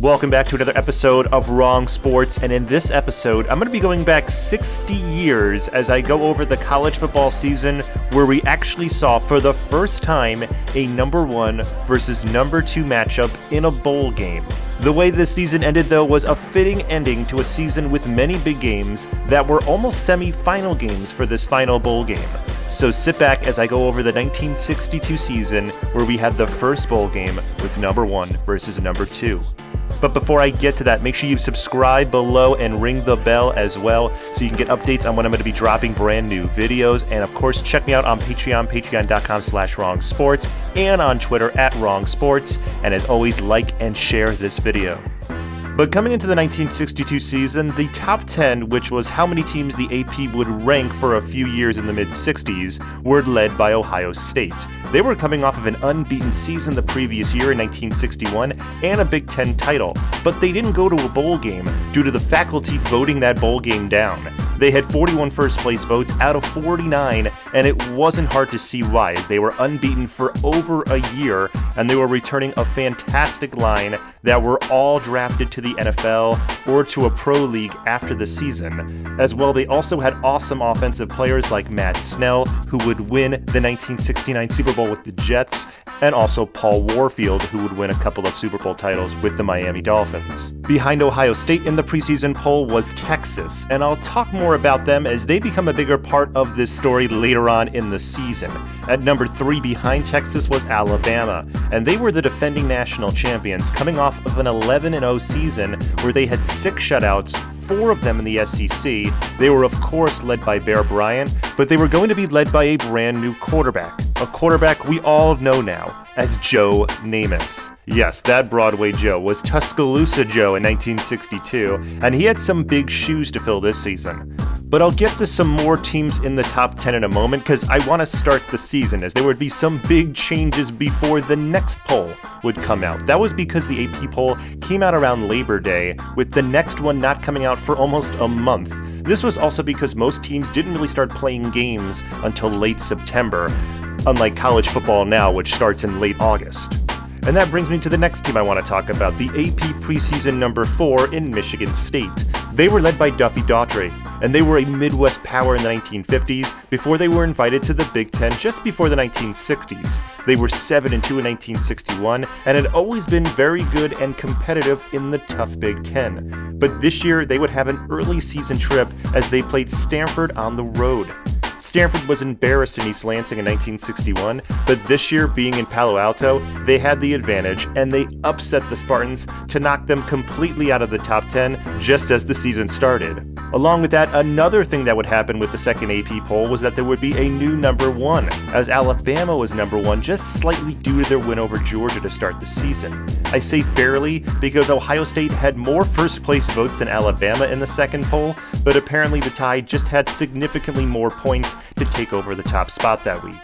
Welcome back to another episode of Wrong Sports, and in this episode, I'm going to be going back 60 years as I go over the college football season where we actually saw for the first time a number 1 versus number 2 matchup in a bowl game. The way this season ended, though, was a fitting ending to a season with many big games that were almost semi-final games for this final bowl game. So sit back as I go over the 1962 season where we had the first bowl game with number 1 versus number 2. But before I get to that, make sure you subscribe below and ring the bell as well so you can get updates on when I'm going to be dropping brand new videos. And of course, check me out on Patreon, patreon.com/wrongsports, and on Twitter @wrongsports. And as always, like and share this video. But coming into the 1962 season, the top 10, which was how many teams the AP would rank for a few years in the mid-60s, were led by Ohio State. They were coming off of an unbeaten season the previous year in 1961 and a Big Ten title, but they didn't go to a bowl game due to the faculty voting that bowl game down. They had 41 first-place votes out of 49, and it wasn't hard to see why, as they were unbeaten for over a year, and they were returning a fantastic line that were all drafted to the NFL or to a pro league after the season. As well, they also had awesome offensive players like Matt Snell, who would win the 1969 Super Bowl with the Jets, and also Paul Warfield, who would win a couple of Super Bowl titles with the Miami Dolphins. Behind Ohio State in the preseason poll was Texas, and I'll talk more about them as they become a bigger part of this story later on in the season. At number 3 behind Texas was Alabama, and they were the defending national champions, coming off of an 11-0 season where they had 6 shutouts, 4 of them in the SEC. They were of course led by Bear Bryant, but they were going to be led by a brand new quarterback, a quarterback we all know now as Joe Namath. Yes, that Broadway Joe was Tuscaloosa Joe in 1962, and he had some big shoes to fill this season. But I'll get to some more teams in the top 10 in a moment because I want to start the season, as there would be some big changes before the next poll would come out. That was because the AP poll came out around Labor Day, with the next one not coming out for almost a month. This was also because most teams didn't really start playing games until late September, unlike college football now, which starts in late August. And that brings me to the next team I want to talk about, the AP Preseason number 4 in Michigan State. They were led by Duffy Daughtry, and they were a Midwest power in the 1950s before they were invited to the Big Ten just before the 1960s. They were 7-2 in 1961 and had always been very good and competitive in the tough Big Ten. But this year they would have an early season trip as they played Stanford on the road. Stanford was embarrassed in East Lansing in 1961, but this year, being in Palo Alto, they had the advantage, and they upset the Spartans to knock them completely out of the top 10 just as the season started. Along with that, another thing that would happen with the second AP poll was that there would be a new number 1, as Alabama was number 1 just slightly due to their win over Georgia to start the season. I say barely because Ohio State had more first-place votes than Alabama in the second poll, but apparently the Tide just had significantly more points to take over the top spot that week.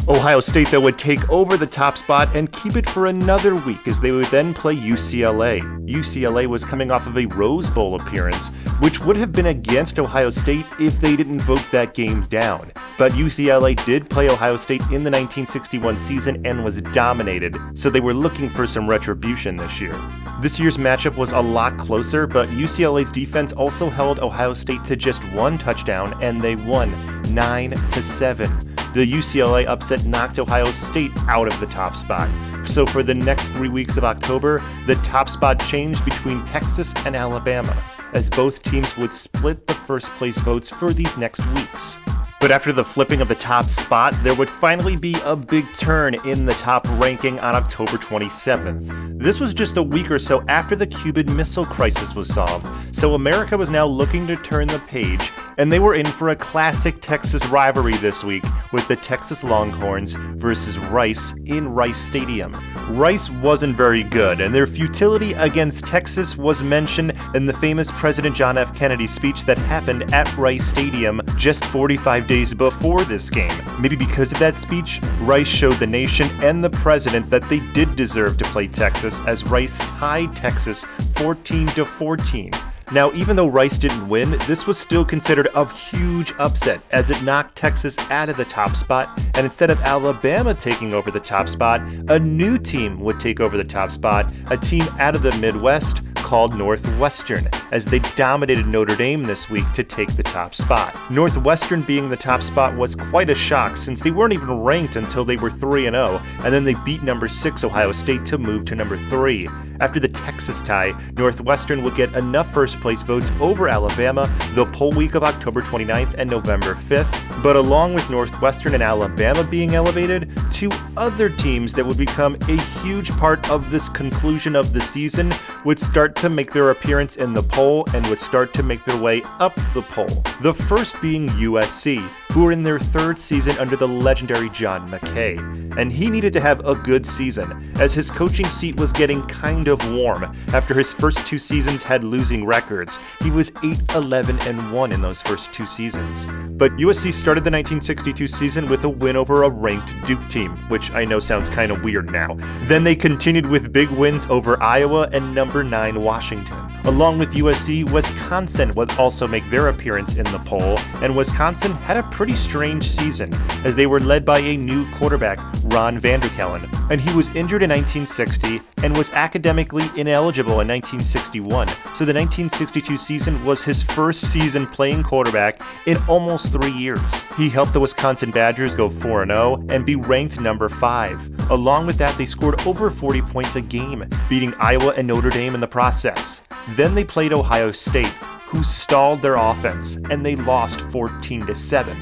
Ohio State, though, would take over the top spot and keep it for another week as they would then play UCLA. UCLA was coming off of a Rose Bowl appearance, which would have been against Ohio State if they didn't vote that game down. But UCLA did play Ohio State in the 1961 season and was dominated, so they were looking for some retribution this year. This year's matchup was a lot closer, but UCLA's defense also held Ohio State to just 1 touchdown, and they won 9-7. The UCLA upset knocked Ohio State out of the top spot. So for the next 3 weeks of October, the top spot changed between Texas and Alabama, as both teams would split the first place votes for these next weeks. But after the flipping of the top spot, there would finally be a big turn in the top ranking on October 27th. This was just a week or so after the Cuban Missile Crisis was solved, so America was now looking to turn the page, and they were in for a classic Texas rivalry this week with the Texas Longhorns versus Rice in Rice Stadium. Rice wasn't very good, and their futility against Texas was mentioned in the famous President John F. Kennedy speech that happened at Rice Stadium just 45 days before this game. Maybe because of that speech, Rice showed the nation and the president that they did deserve to play Texas, as Rice tied Texas 14-14. Now, even though Rice didn't win, this was still considered a huge upset as it knocked Texas out of the top spot, and instead of Alabama taking over the top spot, a new team would take over the top spot, a team out of the Midwest called Northwestern, as they dominated Notre Dame this week to take the top spot. Northwestern being the top spot was quite a shock since they weren't even ranked until they were 3-0, and then they beat number 6 Ohio State to move to number 3. After the Texas tie, Northwestern would get enough first place votes over Alabama the poll week of October 29th and November 5th, but along with Northwestern and Alabama being elevated, two other teams that would become a huge part of this conclusion of the season would start to make their appearance in the poll and would start to make their way up the poll. The first being USC, who are in their third season under the legendary John McKay, and he needed to have a good season, as his coaching seat was getting kind of warm after his first 2 seasons had losing records. He was 8-11-1 in those first 2 seasons. But USC started the 1962 season with a win over a ranked Duke team, which I know sounds kind of weird now. Then they continued with big wins over Iowa and number 9 Washington. Along with USC, Wisconsin would also make their appearance in the poll, and Wisconsin had a pretty strange season, as they were led by a new quarterback, Ron Vanderkellen, and he was injured in 1960 and was academically ineligible in 1961, so the 1962 season was his first season playing quarterback in almost 3 years. He helped the Wisconsin Badgers go 4-0 and be ranked number 5. Along with that, they scored over 40 points a game, beating Iowa and Notre Dame in the process. Then they played Ohio State, who stalled their offense, and they lost 14-7.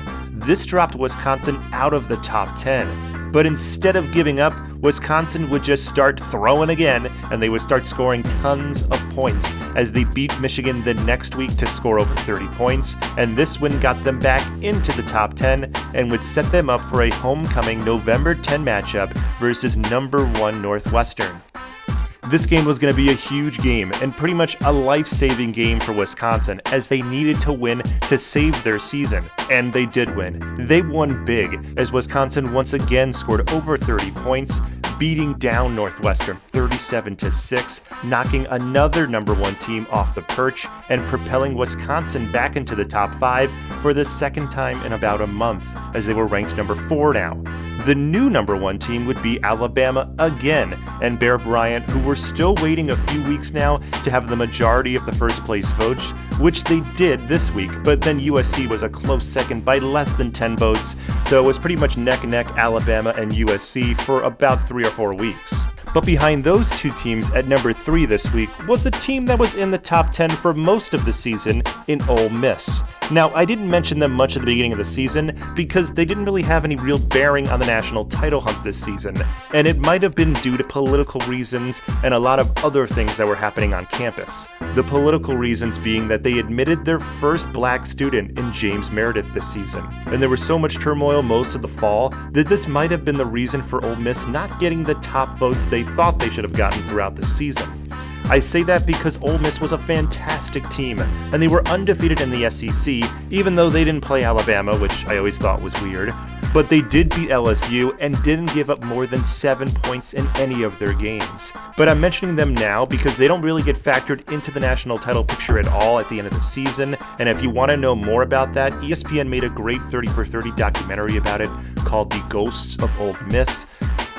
This dropped Wisconsin out of the top 10. But instead of giving up, Wisconsin would just start throwing again, and they would start scoring tons of points as they beat Michigan the next week to score over 30 points, and this win got them back into the top 10 and would set them up for a homecoming November 10 matchup versus number 1 Northwestern. This game was going to be a huge game and pretty much a life-saving game for Wisconsin, as they needed to win to save their season, and they did win. They won big, as Wisconsin once again scored over 30 points, beating down Northwestern 37-6, knocking another number 1 team off the perch and propelling Wisconsin back into the top 5 for the second time in about a month, as they were ranked number 4 now. The new number 1 team would be Alabama again, and Bear Bryant, who were still waiting a few weeks now to have the majority of the first place votes, which they did this week, but then USC was a close second by less than 10 votes, so it was pretty much neck-and-neck Alabama and USC for about 3 or 4 weeks. But behind those two teams at number 3 this week was a team that was in the top 10 for most of the season in Ole Miss. Now, I didn't mention them much at the beginning of the season because they didn't really have any real bearing on the national title hunt this season, and it might have been due to political reasons and a lot of other things that were happening on campus. The political reasons being that they admitted their first black student in James Meredith this season, and there was so much turmoil most of the fall that this might have been the reason for Ole Miss not getting the top votes they thought they should have gotten throughout the season. I say that because Ole Miss was a fantastic team, and they were undefeated in the SEC, even though they didn't play Alabama, which I always thought was weird. But they did beat LSU and didn't give up more than 7 points in any of their games. But I'm mentioning them now because they don't really get factored into the national title picture at all at the end of the season, and if you want to know more about that, ESPN made a great 30 for 30 documentary about it called The Ghosts of Ole Miss.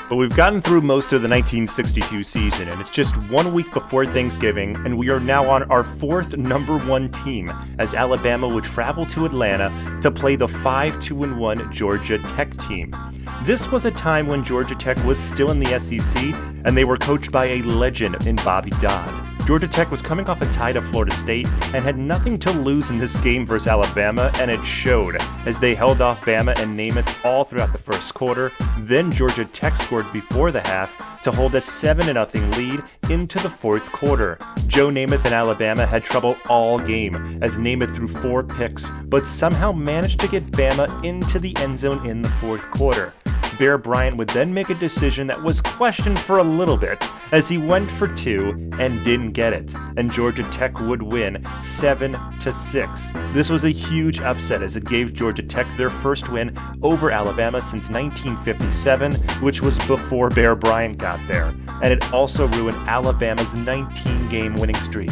But we've gotten through most of the 1962 season, and it's just 1 week before Thanksgiving, and we are now on our 4th number 1 team, as Alabama would travel to Atlanta to play the 5-2-1 Georgia Tech team. This was a time when Georgia Tech was still in the SEC, and they were coached by a legend in Bobby Dodd. Georgia Tech was coming off a tie to Florida State and had nothing to lose in this game versus Alabama, and it showed as they held off Bama and Namath all throughout the first quarter. Then Georgia Tech scored before the half to hold a 7-0 lead into the fourth quarter. Joe Namath and Alabama had trouble all game as Namath threw 4 picks, but somehow managed to get Bama into the end zone in the fourth quarter. Bear Bryant would then make a decision that was questioned for a little bit as he went for 2 and didn't get it, and Georgia Tech would win 7-6. This was a huge upset as it gave Georgia Tech their first win over Alabama since 1957, which was before Bear Bryant got there, and it also ruined Alabama's 19-game winning streak.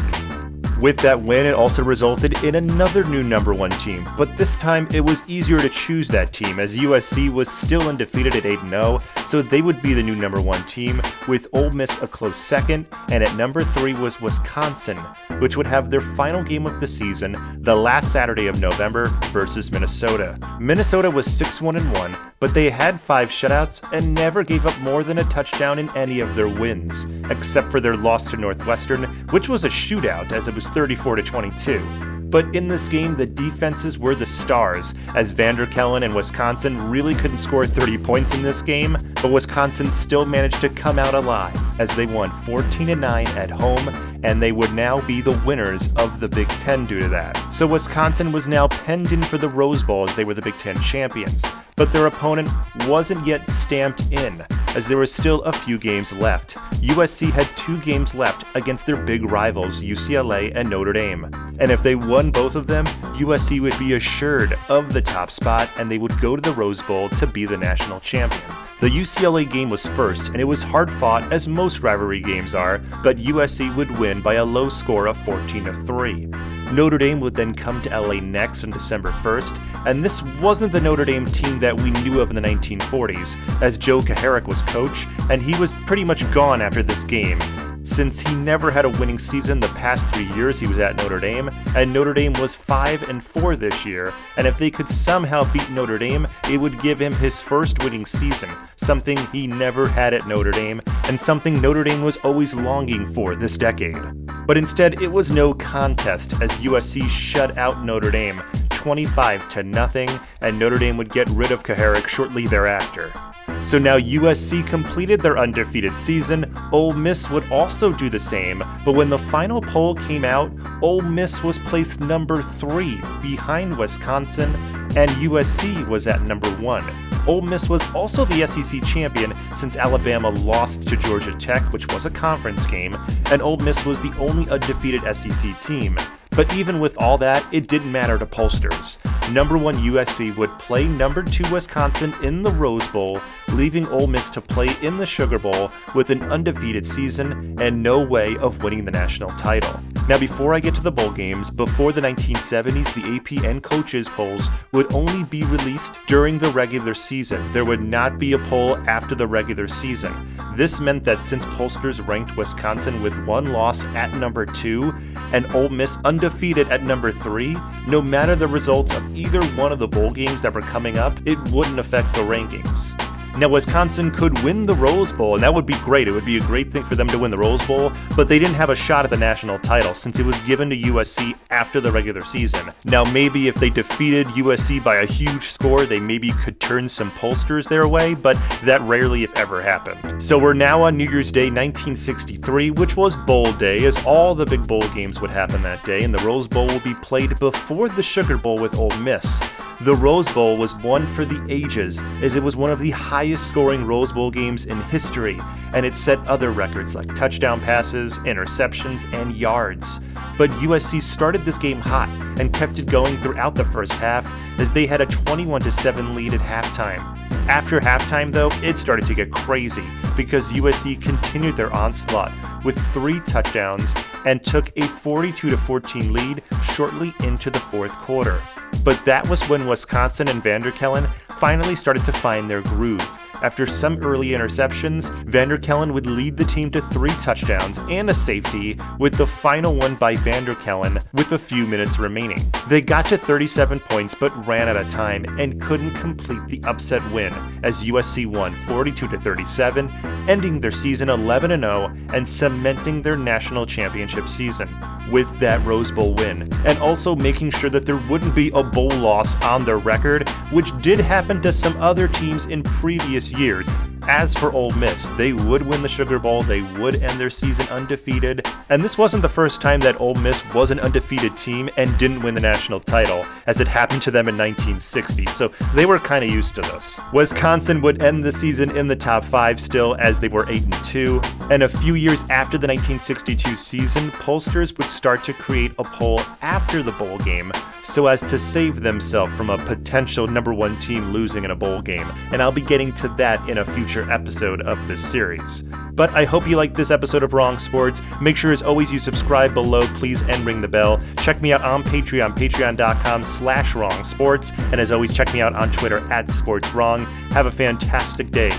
With that win, it also resulted in another new number 1 team, but this time it was easier to choose that team as USC was still undefeated at 8-0, so they would be the new number 1 team, with Ole Miss a close second, and at number 3 was Wisconsin, which would have their final game of the season the last Saturday of November versus Minnesota. Minnesota was 6-1-1, but they had 5 shutouts and never gave up more than a touchdown in any of their wins, except for their loss to Northwestern, which was a shootout as it was 34-22. But in this game, the defenses were the stars, as Vanderkellen and Wisconsin really couldn't score 30 points in this game, but Wisconsin still managed to come out alive as they won 14-9 at home, and they would now be the winners of the Big Ten due to that. So Wisconsin was now penned in for the Rose Bowl as they were the Big Ten champions, but their opponent wasn't yet stamped in, as there were still a few games left. USC had 2 games left against their big rivals, UCLA and Notre Dame. And if they won both of them, USC would be assured of the top spot and they would go to the Rose Bowl to be the national champion. The UCLA game was first, and it was hard fought as most rivalry games are, but USC would win by a low score of 14-3. Notre Dame would then come to LA next on December 1st, and this wasn't the Notre Dame team that we knew of in the 1940s, as Joe Kaharick was coach, and he was pretty much gone after this game, since he never had a winning season the past 3 years he was at Notre Dame, and Notre Dame was 5-4 this year, and if they could somehow beat Notre Dame, it would give him his first winning season, something he never had at Notre Dame, and something Notre Dame was always longing for this decade. But instead, it was no contest as USC shut out Notre Dame 25-0, and Notre Dame would get rid of Kaharick shortly thereafter. So now USC completed their undefeated season. Ole Miss would also do the same, but when the final poll came out, Ole Miss was placed number 3 behind Wisconsin, and USC was at number 1. Ole Miss was also the SEC champion since Alabama lost to Georgia Tech, which was a conference game, and Ole Miss was the only undefeated SEC team. But even with all that, it didn't matter to pollsters. Number 1 USC would play number 2 Wisconsin in the Rose Bowl, leaving Ole Miss to play in the Sugar Bowl with an undefeated season and no way of winning the national title. Now, before I get to the bowl games, before the 1970s, the AP and coaches polls would only be released during the regular season. There would not be a poll after the regular season. This meant that since pollsters ranked Wisconsin with 1 loss at number 2 and Ole Miss undefeated at number 3, no matter the results of either one of the bowl games that were coming up, it wouldn't affect the rankings. Now, Wisconsin could win the Rose Bowl, and that would be great. It would be a great thing for them to win the Rose Bowl, but they didn't have a shot at the national title since it was given to USC after the regular season. Now, maybe if they defeated USC by a huge score, they maybe could turn some pollsters their way, but that rarely, if ever, happened. So we're now on New Year's Day 1963, which was Bowl Day, as all the big bowl games would happen that day, and the Rose Bowl will be played before the Sugar Bowl with Ole Miss. The Rose Bowl was one for the ages, as it was one of the highest scoring Rose Bowl games in history, and it set other records like touchdown passes, interceptions, and yards. But USC started this game hot and kept it going throughout the first half, as they had a 21-7 lead at halftime. After halftime, though, it started to get crazy, because USC continued their onslaught with 3 touchdowns and took a 42-14 lead shortly into the fourth quarter. But that was when Wisconsin and Vanderkellen finally started to find their groove. After some early interceptions, Vanderkellen would lead the team to 3 touchdowns and a safety, with the final one by Vanderkellen with a few minutes remaining. They got to 37 points but ran out of time and couldn't complete the upset win, as USC won 42-37, ending their season 11-0 and cementing their national championship season with that Rose Bowl win, and also making sure that there wouldn't be a bowl loss on their record, which did happen to some other teams in previous years. As for Ole Miss, they would win the Sugar Bowl, they would end their season undefeated, and this wasn't the first time that Ole Miss was an undefeated team and didn't win the national title, as it happened to them in 1960, so they were kind of used to this. Wisconsin would end the season in the top 5 still, as they were 8-2, and a few years after the 1962 season, pollsters would start to create a poll after the bowl game so as to save themselves from a potential number 1 team losing in a bowl game, and I'll be getting to that in a future episode of this series. But I hope you liked this episode of Wrong Sports. Make sure, as always, you subscribe below, please, and ring the bell. Check me out on Patreon, patreon.com/wrongsports. And as always, check me out on Twitter @sportswrong. Have a fantastic day.